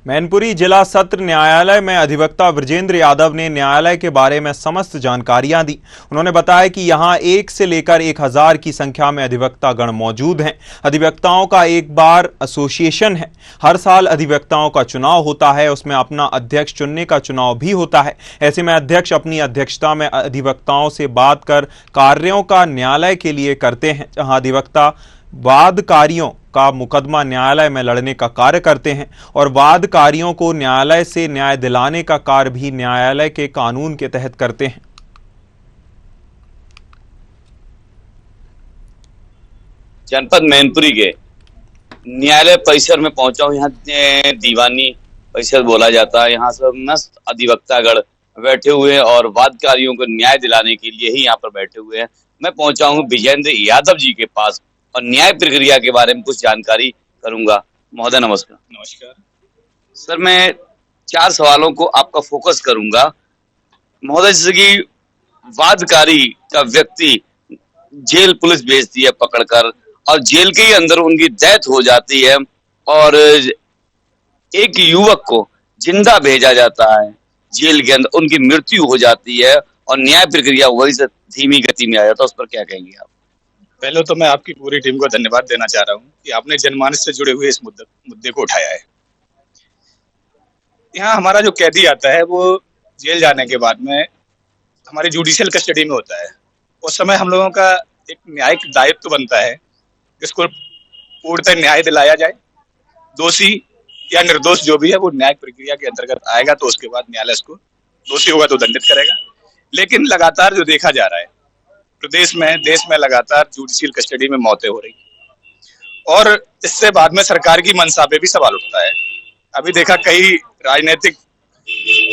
मैनपुरी जिला सत्र न्यायालय में अधिवक्ता बृजेंद्र यादव ने न्यायालय के बारे में समस्त जानकारियां दी। उन्होंने बताया कि यहां 1 से लेकर 1000 की संख्या में अधिवक्ता गण मौजूद हैं। अधिवक्ताओं का एक बार एसोसिएशन है। हर साल अधिवक्ताओं का चुनाव होता है, उसमें अपना अध्यक्ष चुनने का चुनाव भी होता है। ऐसे में अध्यक्ष अपनी अध्यक्षता में अधिवक्ताओं से बात कर कार्यों का न्यायालय के लिए करते हैं। जहां अधिवक्ता वादकारियों का मुकदमा न्यायालय में लड़ने का कार्य करते हैं और वादकारियों को न्यायालय से न्याय दिलाने का कार्य भी न्यायालय के कानून के तहत करते हैं। जनपद मैनपुरी के न्यायालय परिसर में पहुंचा हूं। यहाँ दीवानी परिसर बोला जाता है। यहाँ सब मस्त अधिवक्तागण बैठे हुए हैं और वादकारियों को न्याय दिलाने के लिए ही यहाँ पर बैठे हुए हैं। मैं पहुंचा हूँ बृजेंद्र यादव जी के पास और न्याय प्रक्रिया के बारे में कुछ जानकारी करूंगा। महोदय नमस्कार। नमस्कार सर, मैं 4 सवालों को आपका फोकस करूंगा। महोदय, जैसे कि वादकारी का व्यक्ति जेल पुलिस भेजती है पकड़कर और जेल के ही अंदर उनकी डेथ हो जाती है और एक युवक को जिंदा भेजा जाता है जेल के अंदर, उनकी मृत्यु हो जाती है और न्याय प्रक्रिया वही से धीमी गति में आ जाता है। उस पर क्या कहेंगे आप? पहले तो मैं आपकी पूरी टीम को धन्यवाद देना चाह रहा हूं कि आपने जनमानस से जुड़े हुए इस मुद्दे को उठाया है। यहाँ हमारा जो कैदी आता है वो जेल जाने के बाद में हमारी जुडिशियल कस्टडी में होता है। उस समय हम लोगों का एक न्यायिक दायित्व बनता है जिसको पूर्णतः न्याय दिलाया जाए। दोषी या निर्दोष जो भी है वो न्यायिक प्रक्रिया के अंतर्गत आएगा तो उसके बाद न्यायालय उसको दोषी होगा तो दंडित करेगा। लेकिन लगातार जो देखा जा रहा है प्रदेश में, देश में लगातार जुडिशियल कस्टडी में मौतें हो रही और इससे बाद में सरकार की मंशा पे भी सवाल उठता है। अभी देखा कई राजनीतिक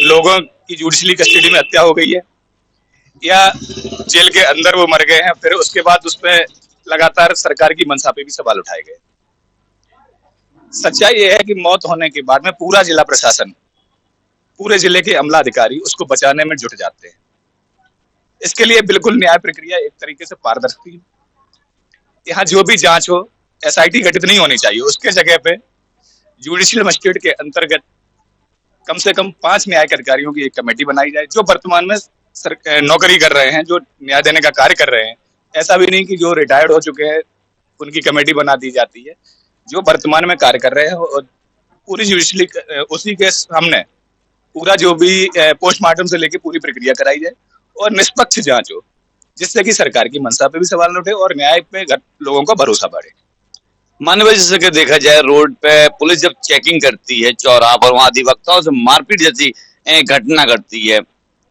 लोगों की जुडिशियल कस्टडी में हत्या हो गई है या जेल के अंदर वो मर गए हैं, फिर उसके बाद उसमें लगातार सरकार की मंशा पे भी सवाल उठाए गए। सच्चाई ये है कि मौत होने के बाद में पूरा जिला प्रशासन, पूरे जिले के अमला अधिकारी उसको बचाने में जुट जाते हैं। इसके लिए बिल्कुल न्याय प्रक्रिया एक तरीके से पारदर्शी है। यहाँ जो भी जांच हो एसआईटी गठित नहीं होनी चाहिए, उसके जगह पे जुडिशियल मजिस्ट्रेट के अंतर्गत कम से कम 5 न्यायिक अधिकारियों की एक कमेटी बनाई जाए जो वर्तमान में नौकरी कर रहे हैं, जो न्याय देने का कार्य कर रहे हैं। ऐसा भी नहीं कि जो रिटायर्ड हो चुके हैं उनकी कमेटी बना दी जाती है। जो वर्तमान में कार्य कर रहे हैं और पूरी जुडिशियल उसी के सामने पूरा जो भी पोस्टमार्टम से लेके पूरी प्रक्रिया कराई जाए और निष्पक्ष जांच हो, जिससे कि सरकार की मंशा पे भी सवाल न उठे और न्याय पे लोगों का भरोसा बढ़े। मानव जैसे कि देखा जाए रोड पे पुलिस जब चेकिंग करती है चौराहा पर, वहां अधिवक्ताओं से मारपीट जैसी घटना घटती है।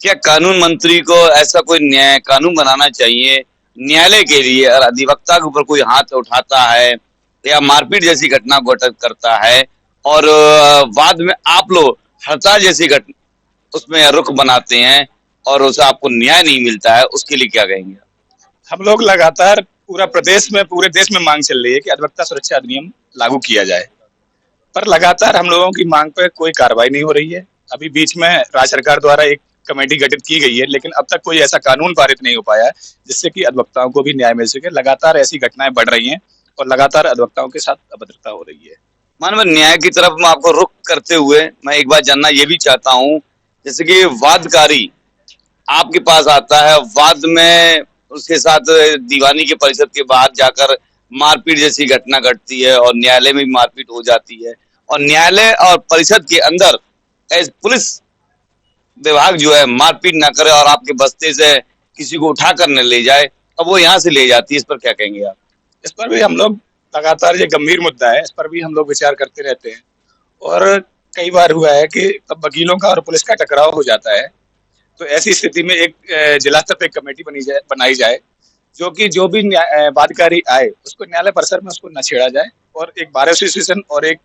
क्या कानून मंत्री को ऐसा कोई न्याय कानून बनाना चाहिए न्यायालय के लिए? और अधिवक्ता के ऊपर कोई हाथ उठाता है या मारपीट जैसी घटना करता है और बाद में आप लोग हड़ताल जैसी घटना उसमें रुख बनाते हैं और उसे आपको न्याय नहीं मिलता है, उसके लिए क्या कहेंगे? हम लोग लगातार पूरे देश में मांग चल रही है कि अधिवक्ता सुरक्षा अधिनियम लागू किया जाए, पर लगातार हम लोगों की मांग पर कोई कार्रवाई नहीं हो रही है। अभी बीच में राज्य सरकार द्वारा एक कमेटी गठित की गई है, लेकिन अब तक कोई ऐसा कानून पारित नहीं हो पाया है जिससे कि अधिवक्ताओं को भी न्याय मिल सके। लगातार ऐसी घटनाएं बढ़ रही हैं और लगातार अधिवक्ताओं के साथ अभद्रता हो रही है। मानव न्याय की तरफ मैं आपको रुख करते हुए मैं एक बार जानना ये भी चाहता हूँ, जैसे कि वादकारी आपके पास आता है, वाद में उसके साथ दीवानी के परिषद के बाहर जाकर मारपीट जैसी घटना घटती है और न्यायालय में भी मारपीट हो जाती है और न्यायालय और परिषद के अंदर पुलिस विभाग जो है मारपीट ना करे और आपके बस्ते से किसी को उठा कर न ले जाए, अब वो यहाँ से ले जाती है। इस पर क्या कहेंगे आप? इस पर भी हम लोग लगातार, ये गंभीर मुद्दा है, इस पर भी हम लोग विचार करते रहते हैं और कई बार हुआ है कि वकीलों का और पुलिस का टकराव हो जाता है। तो ऐसी स्थिति में एक जिला स्तर पर एक कमेटी बनाई जाए जो भी वादकारी आए उसको न्यायालय परिसर में उसको न छेड़ा जाए और एक बार एसोसिएशन और एक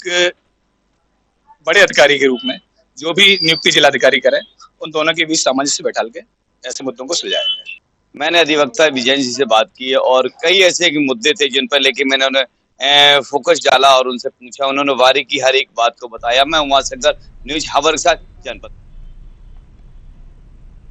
बड़े अधिकारी के रूप में जो भी नियुक्ति जिलाधिकारी करे उन दोनों के बीच सामंजस्य बैठा के ऐसे मुद्दों को सुलझाया जाए। मैंने अधिवक्ता विजयेंद्र जी से बात की है और कई ऐसे मुद्दे थे जिन पर लेके मैंने उन्हें फोकस डाला और उनसे पूछा। उन्होंने बारीकी हर एक बात को बताया। मैं उमाशंकर, न्यूज हावर के साथ, जनपद।